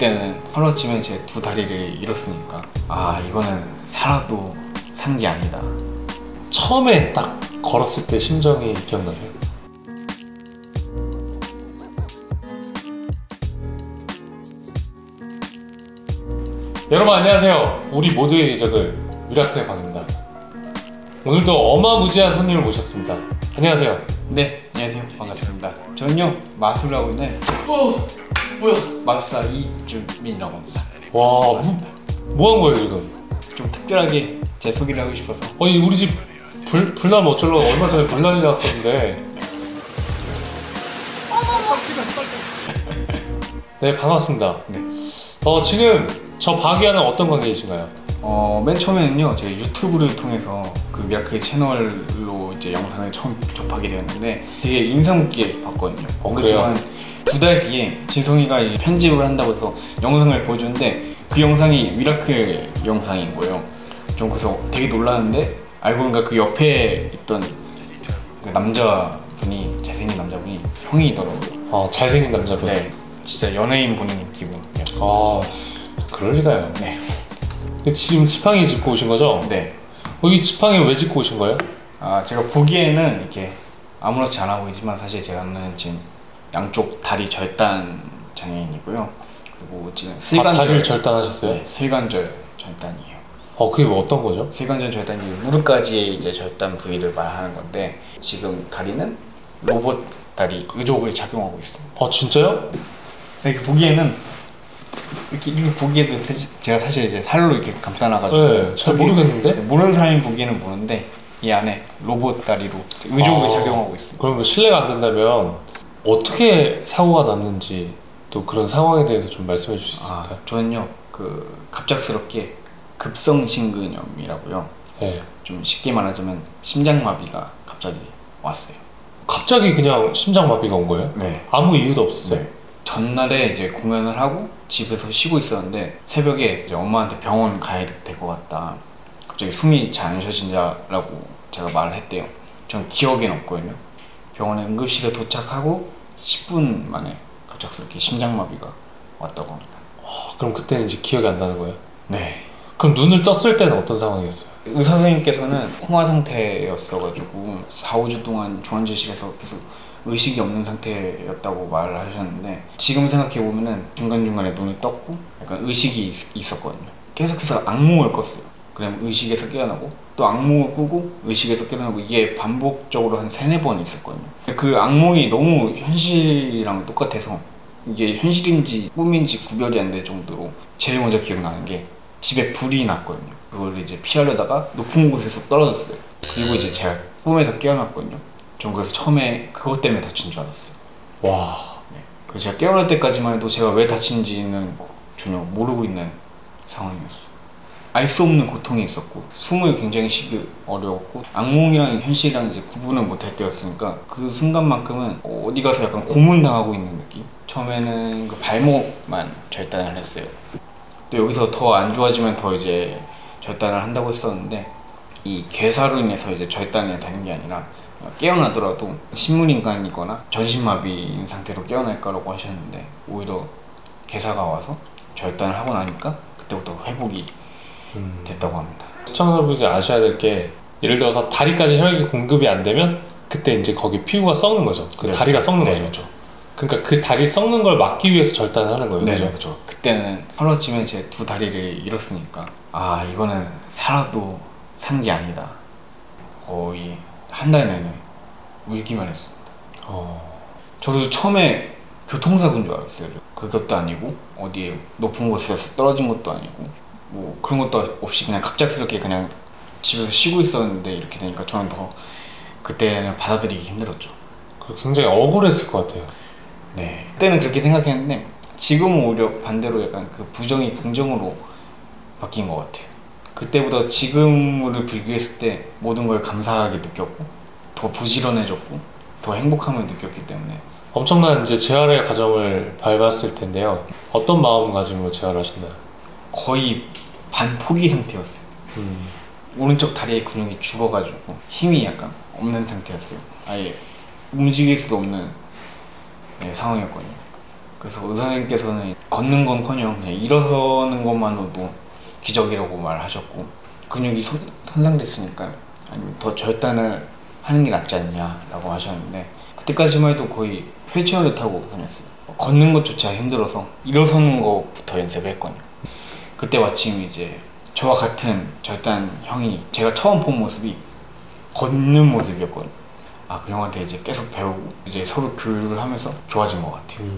그때는 하루아침에 제 두 다리를 잃었으니까 아 이거는 살아도 산 게 아니다. 처음에 딱 걸었을 때 심정이 기억나세요? 여러분 안녕하세요. 우리 모두의 이적을 미라클의 방입니다. 오늘도 어마무지한 손님을 모셨습니다. 안녕하세요. 네, 안녕하세요. 반갑습니다. 저는요 마술을 하고 있는 뭐야? 마술사 이준민이라고 합니다. 와, 뭐 한 거예요 지금? 좀 특별하게 제 소개를 하고 싶어서. 아니 우리 집 불나면 어쩌려고 얼마 전에 불난이 났었는데. 네, 반갑습니다. 네. 지금 저 박이와는 어떤 관계이신가요? 맨 처음에는요 제 유튜브를 통해서 그 미라클 채널로 이제 영상을 처음 접하게 되었는데 되게 인상 깊게 봤거든요. 그래요? 한 2달 뒤에 진성이가 편집을 한다고 해서 영상을 보여주는데 그 영상이 미라클 영상인 거예요. 좀 그래서 되게 놀랐는데 알고 보니까 그 옆에 있던 그 남자분이, 잘생긴 남자분이 형이더라고요. 아, 잘생긴 남자분? 네, 진짜 연예인 보는 기분이었어요. 아, 그럴 리가요. 네. 지금 지팡이 짚고 오신 거죠? 네. 이 지팡이 왜 짚고 오신 거예요? 아, 제가 보기에는 이렇게 아무렇지 않아 보이지만 사실 제가는 지금 양쪽 다리 절단 장애인이고요. 그리고 지금 슬관절. 다리를 절단하셨어요? 네, 슬관절 절단이에요. 그게 어떤 거죠? 슬관절 절단이 무릎까지의 이제 절단 부위를 말하는 건데 지금 다리는 로봇 다리 의족을 착용하고 있습니다. 진짜요? 이렇게 보기에는 이렇게 보기에도 제가 사실 이제 살로 이렇게 감싸놔가지고 네, 잘 모르겠는데? 모르는 사람이 보기에는 모르는데 이 안에 로봇 다리로 의족을 착용하고 있습니다. 그러면 실례가 안 된다면 어떻게 사고가 났는지 또 그런 상황에 대해서 좀 말씀해 주실 수 있을까요? 저는요 갑작스럽게 급성심근염이라고요. 네. 좀 쉽게 말하자면 심장마비가 갑자기 왔어요. 갑자기 그냥 심장마비가 온 거예요? 네. 아무 이유도 없었어요? 네. 전날에 이제 공연을 하고 집에서 쉬고 있었는데 새벽에 이제 엄마한테 병원 가야 될 것 같다. 갑자기 숨이 잘 안 쉬어진다라고 제가 말을 했대요. 전 기억에는 없거든요. 병원에 응급실에 도착하고 10분 만에 갑작스럽게 심장마비가 왔다고 합니다. 그럼 그때는 이제 기억이 안 나는 거예요? 네. 그럼 눈을 떴을 때는 어떤 상황이었어요? 의사 선생님께서는 코마 상태였어가지고 4, 5주 동안 중환자실에서 계속 의식이 없는 상태였다고 말을 하셨는데 지금 생각해보면은 중간중간에 눈을 떴고 약간 의식이 있었거든요. 계속해서 악몽을 꿨어요. 그럼 의식에서 깨어나고 또 악몽을 꾸고 의식에서 깨어나고 이게 반복적으로 한 3, 4번 있었거든요. 그 악몽이 너무 현실이랑 똑같아서 이게 현실인지 꿈인지 구별이 안 될 정도로 제일 먼저 기억나는 게 집에 불이 났거든요. 그걸 이제 피하려다가 높은 곳에서 떨어졌어요. 그리고 이제 제가 꿈에서 깨어났거든요. 전 그래서 처음에 그것 때문에 다친 줄 알았어요. 와. 네. 그래서 제가 깨어날 때까지만 해도 제가 왜 다친지는 전혀 모르고 있는 상황이었어요. 알 수 없는 고통이 있었고 숨을 굉장히 쉬기 어려웠고 악몽이랑 현실이랑 이제 구분을 못할 때였으니까 그 순간만큼은 어디 가서 약간 고문당하고 있는 느낌? 처음에는 그 발목만 절단을 했어요. 또 여기서 더 안 좋아지면 더 이제 절단을 한다고 했었는데 이 괴사로 인해서 이제 절단이 되는 게 아니라 깨어나더라도 식물인간이거나 전신마비인 상태로 깨어날 거라고 하셨는데 오히려 괴사가 와서 절단을 하고 나니까 그때부터 회복이 됐다고 합니다. 시청자분들이 아셔야 될 게 예를 들어서 다리까지 혈액이 공급이 안 되면 그때 이제 거기 피부가 썩는 거죠. 그 네, 다리가 썩는 거죠. 그렇죠. 그러니까 그 다리 썩는 걸 막기 위해서 절단을 하는 거예요. 네, 그죠? 그렇죠. 그때는 하루아침에 제 두 다리를 잃었으니까 아 이거는 살아도 산 게 아니다. 거의 한 달 내내 울기만 했습니다. 저도 처음에 교통사고인 줄 알았어요. 그것도 아니고 어디에 높은 곳에서 떨어진 것도 아니고 뭐 그런 것도 없이 그냥 갑작스럽게 그냥 집에서 쉬고 있었는데 이렇게 되니까 저는 더 그때는 받아들이기 힘들었죠. 굉장히 억울했을 것 같아요. 네. 그때는 그렇게 생각했는데 지금은 오히려 반대로 약간 그 부정이 긍정으로 바뀐 것 같아요. 그때보다 지금을 비교했을 때 모든 걸 감사하게 느꼈고 더 부지런해졌고 더 행복함을 느꼈기 때문에 엄청난 이제 재활의 과정을 밟았을 텐데요. 어떤 마음가짐으로 재활을 하셨나요? 거의 반포기 상태였어요. 오른쪽 다리의 근육이 죽어가지고 힘이 약간 없는 상태였어요. 아예 움직일 수도 없는 상황이었거든요. 그래서 의사 선생님께서는 걷는 건커녕 그냥 일어서는 것만으로도 기적이라고 말하셨고, 근육이 손상됐으니까 아니면 더 절단을 하는 게 낫지 않냐라고 하셨는데, 그때까지만 해도 거의 휠체어를 타고 다녔어요. 걷는 것조차 힘들어서 일어서는 것부터 연습을 했거든요. 그때 마침 이제 저와 같은 절단 형이 제가 처음 본 모습이 걷는 모습이었거든요. 아, 그 형한테 이제 계속 배우고 이제 서로 교류를 하면서 좋아진 것 같아요.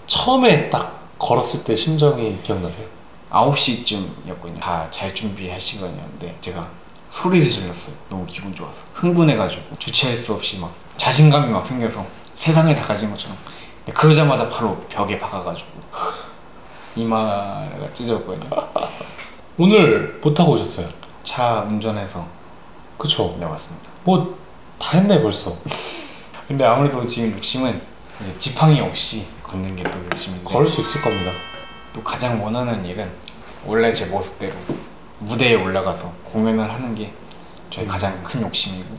처음에 딱 걸었을 때 심정이 기억나세요? 9시쯤이었거든요. 다 잘 준비할 시간이었는데 제가 소리를 질렀어요. 너무 기분 좋아서 흥분해가지고 주체할 수 없이 막 자신감이 막 생겨서 세상을 다 가진 것처럼. 그러자마자 바로 벽에 박아가지고 이마가 찢어졌거든요. 오늘 못 타고 오셨어요? 차 운전해서 그쵸? 네, 맞습니다. 뭐 다 했네 벌써. 근데 아무래도 지금 욕심은 이제 지팡이 없이 걷는 게 또 욕심인데, 걸을 수 있을 겁니다. 또 가장 원하는 일은 원래 제 모습대로 무대에 올라가서 공연을 하는 게 저의 가장 큰 욕심이고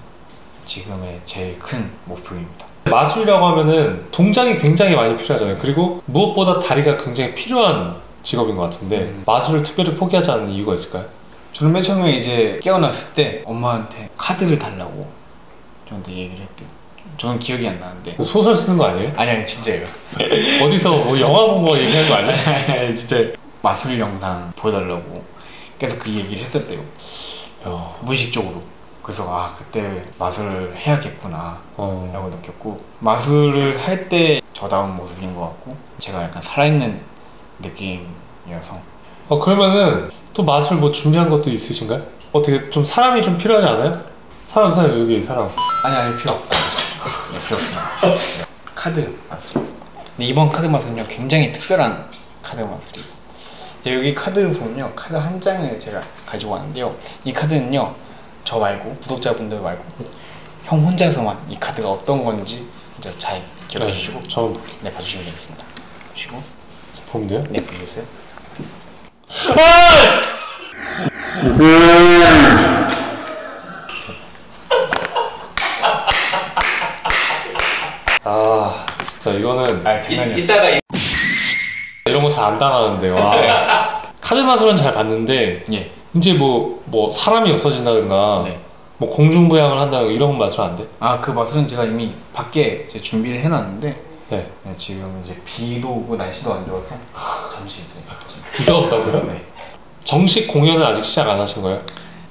지금의 제일 큰 목표입니다. 마술이라고 하면은 동작이 굉장히 많이 필요하잖아요. 그리고 무엇보다 다리가 굉장히 필요한 직업인 것 같은데 마술을 특별히 포기하지 않는 이유가 있을까요? 저는 맨 처음에 이제 깨어났을 때 엄마한테 카드를 달라고 저한테 얘기를 했대요. 저는 기억이 안 나는데. 소설 쓰는 거 아니에요? 아니 진짜예요. 어디서 뭐 영화 본 거 얘기하는 거 아니에요? 아니 진짜 마술 영상 보여달라고 계속 그 얘기를 했었대요. 무의식적으로. 그래서 아, 그때 마술을 해야겠구나 라고 느꼈고, 마술을 할 때 저다운 모습인 것 같고 제가 약간 살아있는 느낌이어서. 그러면은 또 마술 뭐 준비한 것도 있으신가요? 어떻게 좀 사람이 좀 필요하지 않아요? 사람 여기 사람. 아니 필요 없어요. 네, 필요 없어요. 네. 카드 마술. 근데 이번 카드 마술은요 굉장히 특별한 카드 마술이에요. 여기 카드를 보면요, 카드 한 장을 제가 가지고 왔는데요, 이 카드는요 저 말고 구독자분들 말고 형 혼자서만 이 카드가 어떤 건지 이제 잘 기억해 주시고 네, 봐주시면 되겠습니다. 보시고 보면 돼요? 네, 보셨어요? 아 진짜 이거는 장난이야. 이따가 이런 거 잘 안 당하는데 와. 카드 마술은 잘 봤는데 예. 이제 뭐 사람이 없어진다든가 네. 뭐 공중부양을 한다든가 이런 마술 안 돼? 아, 그 마술은 제가 이미 밖에 이제 준비를 해놨는데 네. 네, 지금 이제 비도 오고 날씨도 안 좋아서 잠시 이제 비가 없다고요? 네. 정식 공연은 아직 시작 안 하신 거예요?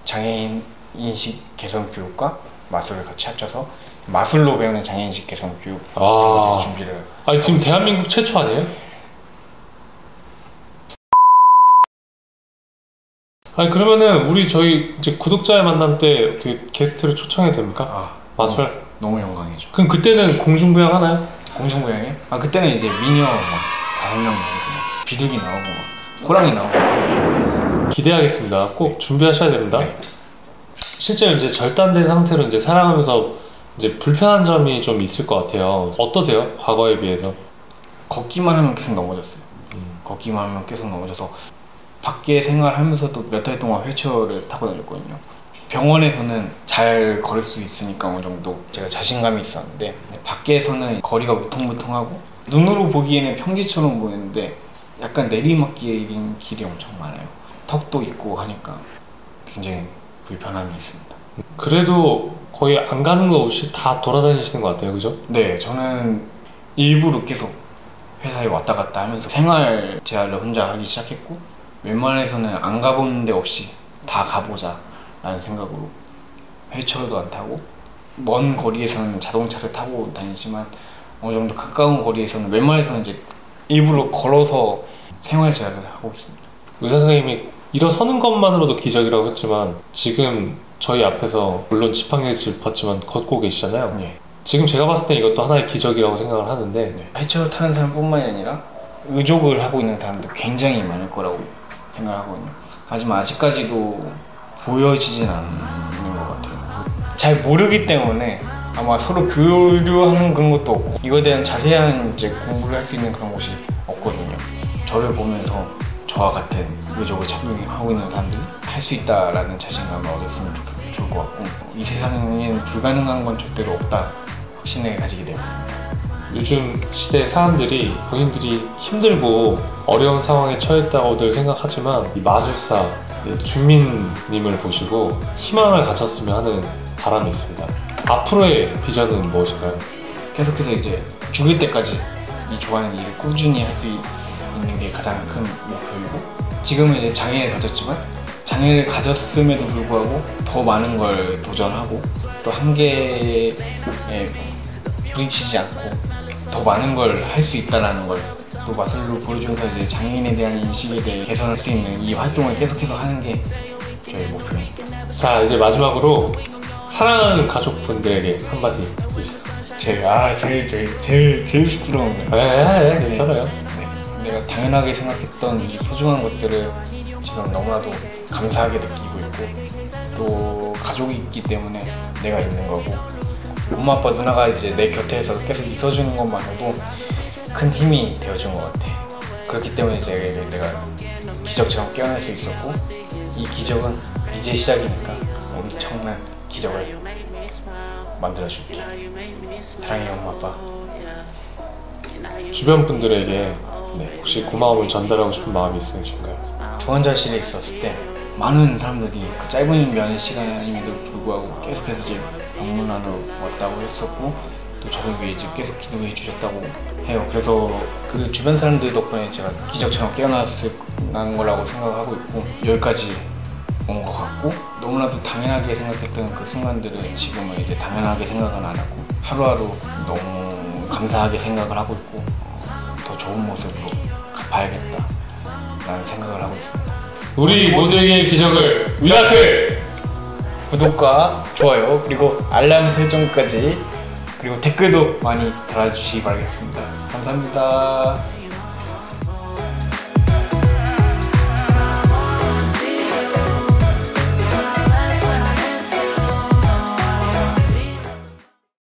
장애인 인식 개선 교육과 마술을 같이 합쳐서 마술로 배우는 장애인식 개선 교육 이제 준비를. 아니 지금 대한민국 최초 아니에요? 아니 그러면은 저희 이제 구독자의 만남 때 어떻게 게스트를 초청해도 됩니까? 마술? 너무 영광이죠. 그럼 그때는 공중부양 하나요? 공중부양이요? 아, 그때는 이제 미녀 막 5명 나오고 막 비둘기 나오고 막 호랑이 나오고. 기대하겠습니다. 꼭 준비하셔야 됩니다. 네. 실제로 이제 절단된 상태로 이제 살아가면서 이제 불편한 점이 좀 있을 것 같아요. 어떠세요? 과거에 비해서? 걷기만 하면 계속 넘어졌어요. 걷기만 하면 계속 넘어져서 밖에 생활하면서도 몇 달 동안 휠체어를 타고 다녔거든요. 병원에서는 잘 걸을 수 있으니까 어느 정도 제가 자신감이 있었는데, 밖에서는 거리가 우퉁무퉁하고 눈으로 보기에는 평지처럼 보이는데 약간 내리막길인 길이 엄청 많아요. 턱도 있고 하니까 굉장히 불편함이 있습니다. 그래도 거의 안 가는 거 없이 다 돌아다니시는 것 같아요, 그죠? 네, 저는 일부러 계속 회사에 왔다 갔다 하면서 생활 제한을 혼자 하기 시작했고, 웬만해서는 안 가본 데 없이 다 가보자 라는 생각으로 휠체어도 안 타고, 먼 거리에서는 자동차를 타고 다니지만 어느 정도 가까운 거리에서는 웬만해서는 이제 일부러 걸어서 생활 제한을 하고 있습니다. 의사 선생님이 일어서는 것만으로도 기적이라고 했지만 지금 저희 앞에서 물론 지팡이를 짚었지만 걷고 계시잖아요. 네. 지금 제가 봤을 때 이것도 하나의 기적이라고 생각을 하는데 네. 휠체어 타는 사람뿐만이 아니라 의족을 하고 있는 사람도 굉장히 많을 거라고 생각하거든요. 하지만 아직까지도 보여지진 않는 것 같아요. 잘 모르기 때문에 아마 서로 교류하는 그런 것도 없고, 이거에 대한 자세한 이제 공부를 할 수 있는 그런 곳이 없거든요. 저를 보면서 저와 같은 의족을 착용하고 있는 사람들이 할 수 있다라는 자신감을 얻었으면 좋을 것 같고, 이 세상에는 불가능한 건 절대로 없다 확신을 가지게 되었습니다. 요즘 시대 사람들이 본인들이 힘들고 어려운 상황에 처했다고들 생각하지만 이 마술사 준민님을 보시고 희망을 가졌으면 하는 바람이 있습니다. 앞으로의 비전은 무엇인가요? 계속해서 이제 죽을 때까지 이 좋아하는 일을 꾸준히 할 수 있는 게 가장 큰 목표이고, 지금은 이제 장애를 가졌지만 장애를 가졌음에도 불구하고 더 많은 걸 도전하고 또 한계에 부딪히지 않고 더 많은 걸 할 수 있다는 걸 또 마술로 보여주면서 이제 장애인에 대한 인식에 대해 개선할 수 있는 이 활동을 계속해서 하는 게 저희 목표입니다. 자, 이제 마지막으로 사랑하는 가족분들에게 한마디 해주세요. 제일 부끄러운 거예요. 네, 괜찮아요. 네. 내가 당연하게 생각했던 이 소중한 것들을 지금 너무나도 감사하게 느끼고 있고, 또 가족이 있기 때문에 내가 있는 거고, 엄마 아빠 누나가 이제 내 곁에서 계속 있어주는 것만으로도 큰 힘이 되어준 것 같아. 그렇기 때문에 이제 내가 기적처럼 깨어날 수 있었고, 이 기적은 이제 시작이니까 엄청난 기적을 만들어줄게. 사랑해 엄마 아빠. 주변 분들에게 혹시 고마움을 전달하고 싶은 마음이 있으신가요? 중환자실에 있었을 때 많은 사람들이 그 짧은 면의 시간임에도 불구하고 계속해서 이제 방문하러 왔다고 했었고, 또 저를 위해 이제 계속 기도해 주셨다고 해요. 그래서 그 주변 사람들 덕분에 제가 기적처럼 깨어난 거라고 생각하고 있고, 여기까지 온 것 같고, 너무나도 당연하게 생각했던 그 순간들을 지금은 이제 당연하게 생각은 안 하고 하루하루 너무 감사하게 생각을 하고 있고, 더 좋은 모습으로 갚아야겠다 라는 생각을 하고 있습니다. 우리 모두에게 기적을 미라클! 구독과 좋아요 그리고 알람 설정까지, 그리고 댓글도 많이 달아주시기 바라겠습니다. 감사합니다.